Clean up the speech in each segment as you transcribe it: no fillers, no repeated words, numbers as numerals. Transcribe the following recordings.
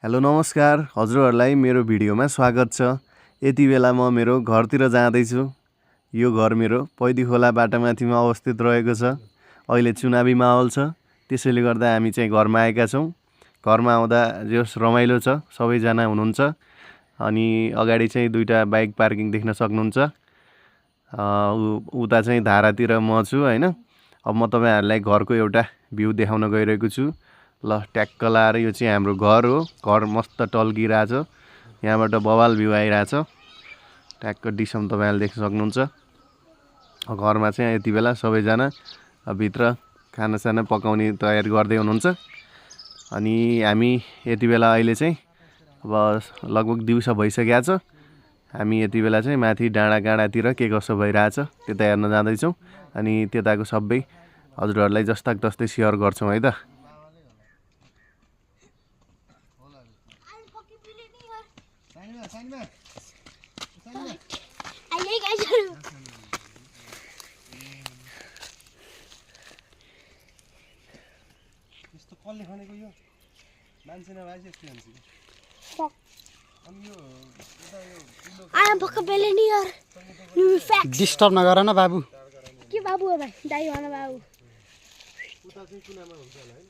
Hello नमस्कार हजुरहरूलाई मेरो भिडियोमा स्वागत छ। यति बेला म मेरो घरतिर जाँदैछु। यो घर मेरो पैदी खोला बाटामाथिमा अवस्थित रहेको छ। अहिले चुनावी माहौल छ, त्यसैले गर्दा हामी चाहिँ घरमा आएका छौँ। घरमा आउँदा जस रमाइलो छ, सबैजना हुनुहुन्छ। अनि अगाडि चाहिँ दुईटा बाइक पार्किङ देख्न सक्नुहुन्छ। उता चाहिँ धारातिर म छु हैन। अब म तपाईहरुलाई घरको एउटा भ्यू देखाउन गइरहेको छु। ल ट्याक्क लाएर यो चाहिँ हाम्रो घर हो। घर मस्त टल्किरहेछ। यहाँबाट बवाल भ्यू आइरहेछ। ट्याक्क डिसम तपाईहरुले देख्न सक्नुहुन्छ। घरमा चाहिँ यति बेला सबैजना भित्र खानासाना पकाउने तयारी गर्दै हुनुहुन्छ। अनि हामी यति बेला अहिले चाहिँ अब लगभग दिउँसो भइसकेको छ। हामी यति बेला चाहिँ माथि डाँडाकाँडातिर के कसो भइरहेछ त्यता हेर्न जाँदैछौँ। अनि त्यताको सबै हजुरहरूलाई जस्ताक तस्तै शेयर गर्छौँ है त। यस्तो कसले खनेको यो मान्छे नभएपछि यस्तो मान्छे अनि यो आया भक्क बेले नि यार डिस्टर्ब नगर न बाबु। के बाबु हो भाइ दाइ भन बाबु उता चाहिँ कुनामा हुन्छ होला हैन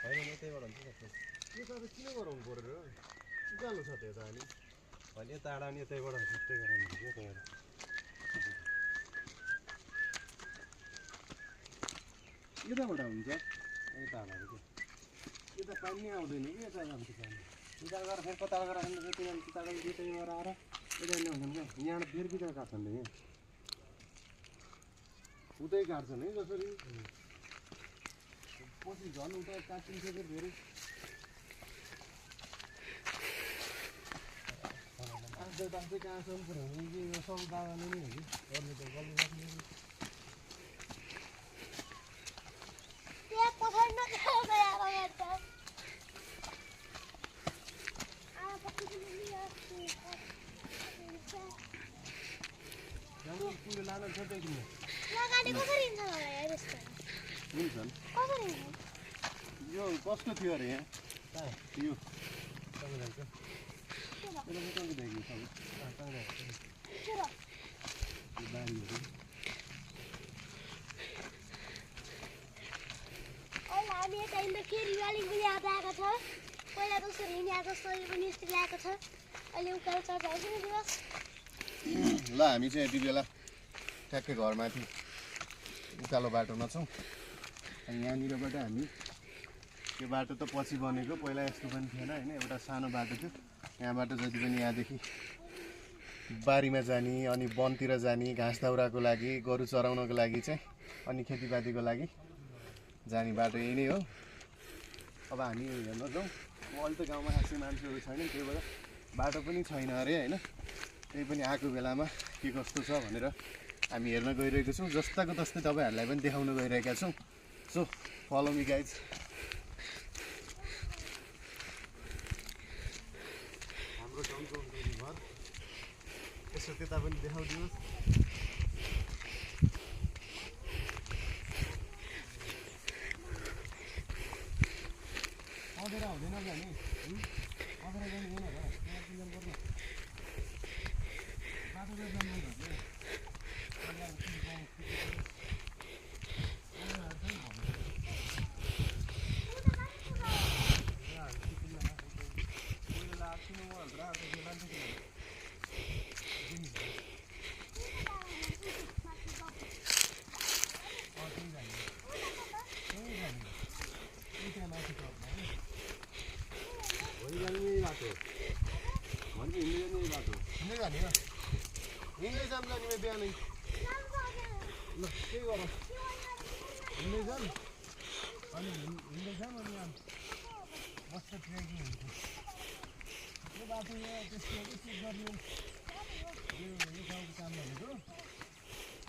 हैन म त्यहीबाट हुन्छ यो सबै किन गराउनु पर्यो र उकालो छ त्यो त अनि भने टाढा नि त्यहीबाट त्यस्तै गराउनु हुन्छ के त्यहाँ यताबाट हुन्छ यताबाट के यता पानी आउँदैन कि यता जान्छ पानी यता गएर फेरि कता गएर खान्छ त्यहाँ त्यता गएर त्यही गएर आएर यता ल्याउँछन् क्या यहाँ फेरि बिता काट्छन् यहाँ उतै काट्छन् है जसरी पछि झन् उता काटिन्छ कि फेरि दाजु कहाँसम्म पुऱ्याउने कि यो सब दादाले नै हो कि गर्नु त गर्नु सक्ने त्यहाँ पछाडि नखाओ यार अगाडि आया भक्क बेले नि यार जानु पुरो लान छ त किन यहाँ गाडी कसरी हिँड्छ होला यार यस्तो हुन्छन् कसरी हिँड्छ यो कस्तो थियो अरे यहाँ कहाँ यो तपाईँहरूको त्यसलाई म कहिले देखेँ सबै बारीहरू अहिले हामी यता हिँड्दा के रिवालिङ पनि याद आएको छ। पहिला जसरी हिँडेको सही पनि यस्तै आएको छ। अहिले उकालो चढ्दा हुन्छ नि दिवस ल हामी चाहिँ यति बेला ठ्याक्कै घरमाथि उकालो बाटोमा छौँ। अनि यहाँनिरबाट हामी यो बाटो त पछि बनेको, पहिला यस्तो पनि थिएन हैन। एउटा सानो बाटो थियो। यहाँबाट जति पनि यहाँदेखि बारीमा जाने अनि वनतिर जाने घाँस दाउराको लागि गोरु चराउनको लागि चाहिँ अनि खेतीपातीको लागि जाने बाटो यही नै हो। अब हामी हेर्न जाउँ। अहिले त गाउँमा खासै मान्छेहरू छैन, त्यही भएर बाटो पनि छैन अरे हैन। त्यही पनि आएको बेलामा के कस्तो छ भनेर हामी हेर्न गइरहेको छौँ। जस्ताको तस्तै तपाईँहरूलाई पनि देखाउन गइरहेका छौँ। So follow me guys. हाम्रो गाउँको घर यसो त्यता पनि देखाउदिनुहोस् अँधेरा हुँदैन जाने अँधेरा जाने हुँदैन होला पर्ने बाटो त जानु हिँड्दै जाऊँ जाने म बिहानै ल के गरौँ हिँड्दै जाऊँ अनि हिँड्दै जाऊँ अनि मस्त ट्रेकिङ हुन्छ यो बाटो यहाँ त्यस्तो के गर्ने यो गाउँको काम भनेको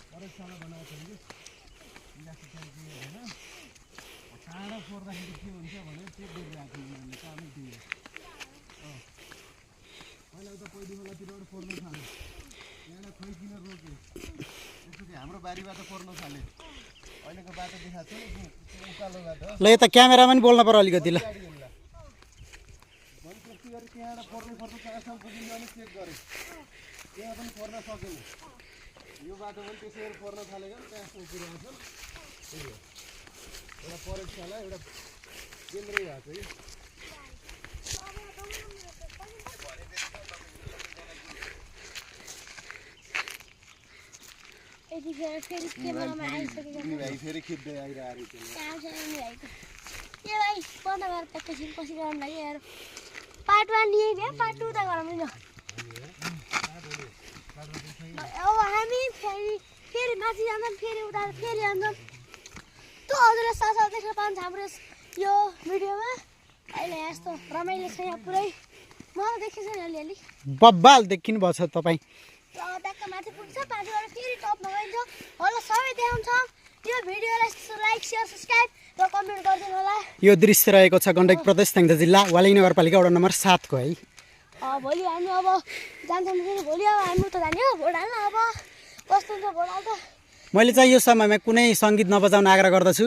प्रयोगशाला बनाएको छ कि इलास्टिक ट्याङ्की होइन टाढा फोर्दाखेरि के हुन्छ भने चेक गरिरहेको उनीहरूले कामै थियो पहिला उता पैदी खोलातिरबाट फोर्न थाल्यो यहाँ खोइ किन रोक्यो त्यसपछि हाम्रो बारीबाट फोर्न थाल्यो अहिलेको बाटो देखाएको छ नि उकालो बाटो ल यता क्यामेरामा नि बोल्न पर्यो अलिकति ल। गाडी हिँड्ला यति गरी त्यहाँबाट पर्ने कहाँसम्म पुगिन्छ भने चेक गरेँ त्यहाँ पनि पर्न सकेन यो बाटो पनि त्यसै गरी पर्न थालेको त्यहाँसम्म पुऱ्याउँछ त्यही हो एउटा परीक्षालाई एउटा केन्द्रै भएको छ कि यतिखेर फेरि क्यामेरामा आइसकेको छ भाइ फेरि खिच्दै आइरहेको थियो कहाँ छ नि भाइको ए भाइ बन्द गरेर प्र्याक्टिस पछि गराउनु लागि यार पार्ट 1 लिए भ्या पार्ट 2 त गरौँ न अब हामी फेरि माथि जान्छौँ फेरि उता फेरि जान्छौँ त हजुरले साथ देख्न पाउँछ हाम्रो यो भिडियोमा अहिले यस्तो रमाइलो छ यहाँ पुरै मलाई देखेको छ नि अलिअलि बब्बाल देखिनु भएको छ तपाईँ ट्याक्क माथि पुग्छ माथिबाट फेरि टपमा गइन्छ होला सबै देखाउँछौँ यो भिडियोलाई लाइक सेयर सब्सक्राइब र कमेन्ट गरिदिनु होला यो दृश्य रहेको छ गण्डकी प्रदेश थ्याङ्जा जिल्ला वालिङ नगरपालिका वडा नम्बर 7 को है भोलि हामी अब जान्छौँ फेरि भोलि अब हाम्रो त जाने हो भोट हाल्न अब कस्तो हुन्छ भोट हाल्दा मैले चाहिँ यो समयमा कुनै सङ्गीत नबजाउन आग्रह गर्दछु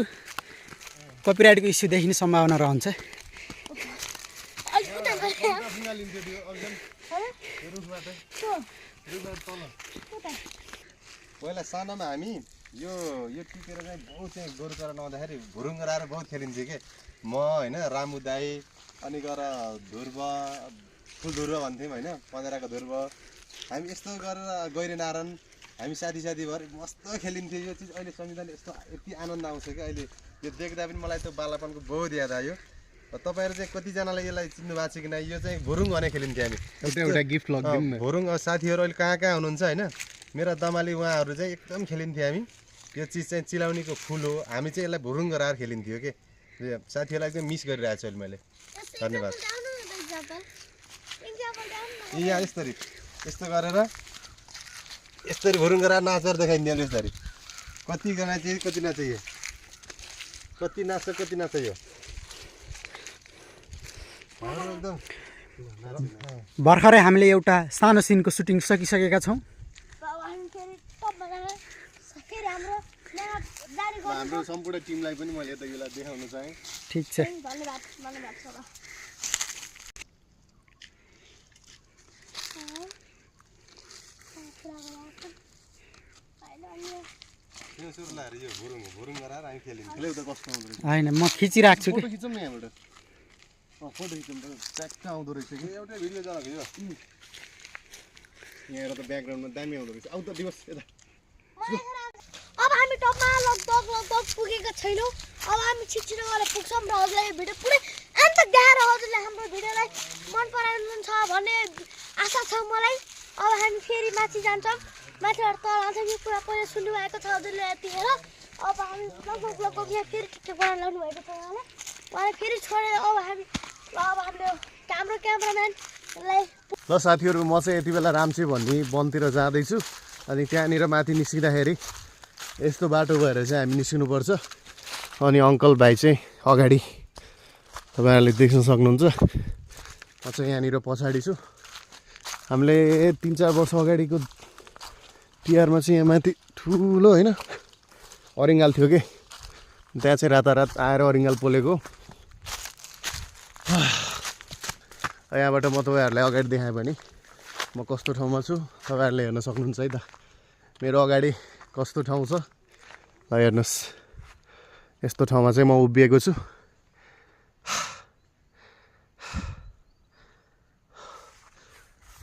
कपिराइटको इस्यु देखिने सम्भावना रहन्छ अलिक उता गएर लिन्थ्यो त्यो अर्जन रुखबाट उता पहिला सानोमा हामी यो टिपेर चाहिँ बहुत चाहिँ गोरु चराउन आउँदाखेरि भुरुङ गराएर बहुत खेलिन्थ्यो कि म होइन रामु दाई अनि गएर ध्रुव फुल ध्रुव भन्थ्यौँ होइन पँधेराको ध्रुव हामी यस्तो गरेर गैरे नारायण हामी साथी भएर मस्त खेलिन्थ्यो यो चिज अहिले सम्झिँदा यस्तो यति आनन्द आउँछ कि अहिले यो देख्दा पनि मलाई त्यो बालापनको बहुत याद आयो तपाईँहरू चाहिँ कतिजनाले यसलाई चिन्नु भएको छ कि नै यो चाहिँ भुरुङ भने खेलिन्थ्यो हामी एउटा गिफ्ट लगिदिउँ भुरुङ साथीहरू अहिले कहाँ हुनुहुन्छ होइन मेरा दमाली उहाँहरू चाहिँ एकदम खेलिन्थ्यो हामी यो चिज चाहिँ चिलाउनीको फुल हो हामी चाहिँ यसलाई भुरुङ गराएर खेलिन्थ्यो कि साथीहरूलाई एकदम मिस गरिरहेको छु अहिले मैले धन्यवाद ए यहाँ यस्तो गरेर यसरी भुरुङ गरेर नाचेर देखाइदियो यसरी कतिजना चाहिँ कति नाच्छ यो कति नाच्छ यो एकदम भर्खरै हामीले एउटा सानो सिनको सुटिङ सकिसकेका छौँ अब हामी फेरि टपमा जाँदा फेरि हाम्रो जाने हाम्रो सम्पूर्ण टिमलाई पनि मैले यता यसलाई देखाउन चाहेँ ठिक छ धन्यवाद छ ल यो सुरुलाहरू यो भुरुङ गराएर हामी खेलिन्थ्यो अहिले उता कस्तो आउँदो रहेछ होइन म खिचिरहेको छु कि फोटो खिचौँ न यहाँबाट फोटो खिचौँ त ट्याक्क आउँदो रहेछ कि एउटै भिडियो चलाएको यो यहाँ त ब्याकग्राउन्डमा दामी आउँदो रहेछ आउ त दिवस यता अब हामी टपमा लगभग पुगेका छैनौँ अब हामी छिटो गरेर पुग्छौँ र हजुरलाई यो भिडियो पुरै अन्त देखाएर हजुरले हाम्रो भिडियोलाई मन पराउनुहुन्छ भन्ने आशा छ मलाई अब हामी फेरि माथि जान्छौँ माथिबाट तल आउँछौँ यो कुरा पहिला सुन्नुभएको छ हजुरले यतिखेर अब हामी लगभग यहाँ फेरि ठिक बनाउनु लानु भएको छ उहाँलाई फेरि छोडेर अब हामीले हाम्रो क्यामराम्यानलाई ल साथीहरू म चाहिँ यति बेला राम्चे भन्ने वनतिर जाँदैछु अनि त्यहाँनिर माथि निस्किँदाखेरि यस्तो बाटो भएर चाहिँ हामी निस्किनुपर्छ अनि अङ्कल भाइ चाहिँ अगाडि तपाईँहरूले देख्न सक्नुहुन्छ म चाहिँ यहाँनिर पछाडि छु हामीले 3-4 वर्ष अगाडिको तिहारमा चाहिँ यहाँ माथि ठुलो होइन अरिङ्गाल थियो कि त्यहाँ चाहिँ रातारात आएर अरिङ्गाल पोलेको यहाँबाट म तपाईँहरूलाई अगाडि देखाएँ भने म कस्तो ठाउँमा छु तपाईँहरूले हेर्न सक्नुहुन्छ है त मेरो अगाडि कस्तो ठाउँ छ हेर्नुहोस् यस्तो ठाउँमा चाहिँ म उभिएको छु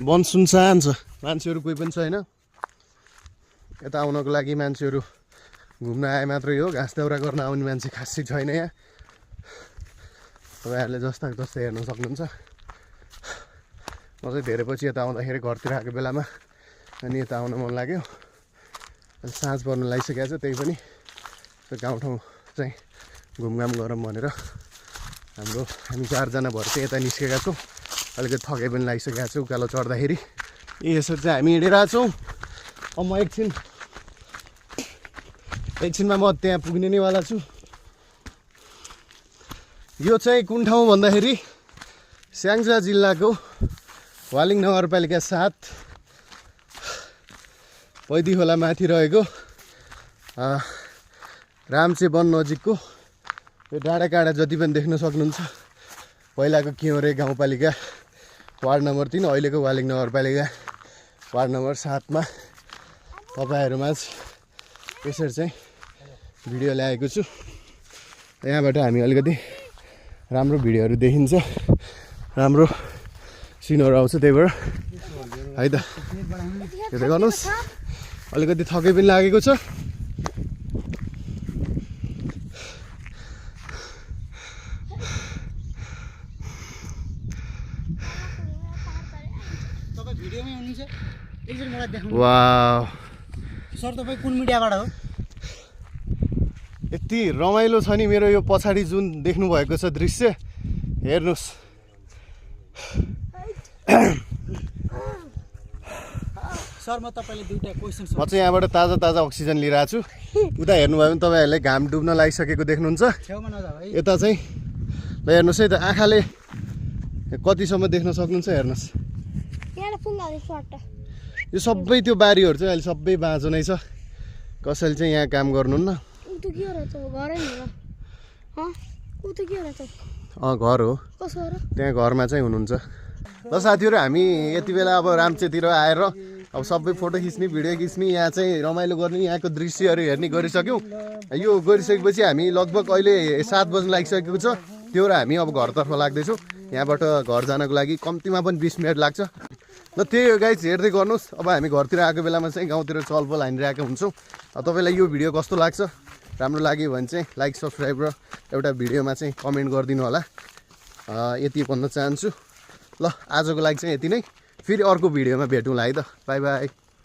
वन सुनसान छ मान्छेहरू कोही पनि छैन यता आउनको लागि मान्छेहरू घुम्न आए मात्रै हो घाँस दाउरा गर्न आउने मान्छे खासै छैन यहाँ तपाईँहरूले जस्ताको जस्तै हेर्न सक्नुहुन्छ म चाहिँ धेरै पछि यता आउँदाखेरि घरतिर आएको बेलामा अनि यता आउन मन लाग्यो साँझ पर्न लागिसकेको छ त्यही पनि त्यो गाउँठाउँ चाहिँ घुमघाम गरौँ भनेर हामी 4जना भएर चाहिँ यता निस्केका छौँ अलिकति थकाइ पनि लागिसकेको छ उकालो चढ्दाखेरि यसरी चाहिँ हामी हिँडिरहेको छौँ अब म एकछिनमा म त्यहाँ पुग्ने नैवाला छु यो चाहिँ कुन ठाउँ भन्दाखेरि स्याङ्जा जिल्लाको वालिङ नगरपालिका 7 पैदी खोला माथि रहेको राम्चे वन नजिकको यो डाँडा काँडा जति पनि देख्न सक्नुहुन्छ पहिलाको क्याउरे गाउँपालिका वार्ड नम्बर 3 अहिलेको वालिङ नगरपालिका वार्ड नम्बर 7 मा तपाईहरुमाझ यसरी चाहिँ भिडियो ल्याएको छु। यहाँबाट हामी अलिकति राम्रो भिडियोहरु देखिन्छ, राम्रो सिनहरु आउँछ, त्यही भएर है त हेर्दै गर्नुस्। अलिकति थकै पनि लागेको छ। तपाईँ भिडियोमै हुनुहुन्छ, एकचोटि मलाई देखाउनु। वाउ सर तपाईँ कुन मिडियाबाट हो? यति रमाइलो छ नि मेरो यो पछाडि जुन देख्नु भएको छ दृश्य, हेर्नुस्। सर म तपाईँले दुईटा क्वेसन म चाहिँ यहाँबाट ताजा ताजा अक्सिजन लिइरहेको छु। उता हेर्नुभयो भने तपाईँहरूले घाम डुब्न लागिसकेको देख्नुहुन्छ। छेउमा नजा भाइ। यता चाहिँ ल हेर्नुहोस् है त, आँखाले कतिसम्म देख्न सक्नुहुन्छ हेर्नुहोस्। यहाँ फुङ्गा सर्ट यो सबै त्यो बारीहरू चाहिँ अहिले सबै बाँझो नै छ। कसैले चाहिँ यहाँ काम गर्नुहुन्न। उ त के हो र त घरै नि र उ त के हो र त घर हो, कसो हो र त्यहाँ घरमा चाहिँ हुनुहुन्छ। ल साथीहरू, हामी यति बेला अब राम्चेतिर आएर अब सबै फोटो खिच्ने, भिडियो खिच्ने, यहाँ चाहिँ रमाइलो गर्ने, यहाँको दृश्यहरू हेर्ने गरिसक्यौँ। यो गरिसकेपछि हामी लगभग अहिले 7 बज्न लागिसकेको छ। त्यो भएर हामी अब घरतर्फ लाग्दैछौँ। यहाँबाट घर जानको लागि कम्तीमा पनि 20 मिनट लाग्छ। ल त्यही हो गाइज, हेर्दै गर्नुहोस्। अब हामी घरतिर आएको बेलामा चाहिँ गाउँतिर चलपल हानिरहेका हुन्छौँ। तपाईँलाई यो भिडियो कस्तो लाग्छ, राम्रो लाग्यो भने चाहिँ लाइक, सब्सक्राइब र एउटा भिडियोमा चाहिँ कमेन्ट गरिदिनु होला। यति भन्न चाहन्छु। ल आजको लागि चाहिँ यति नै। फेरि अर्को भिडियोमा भेटौँला है त। By by.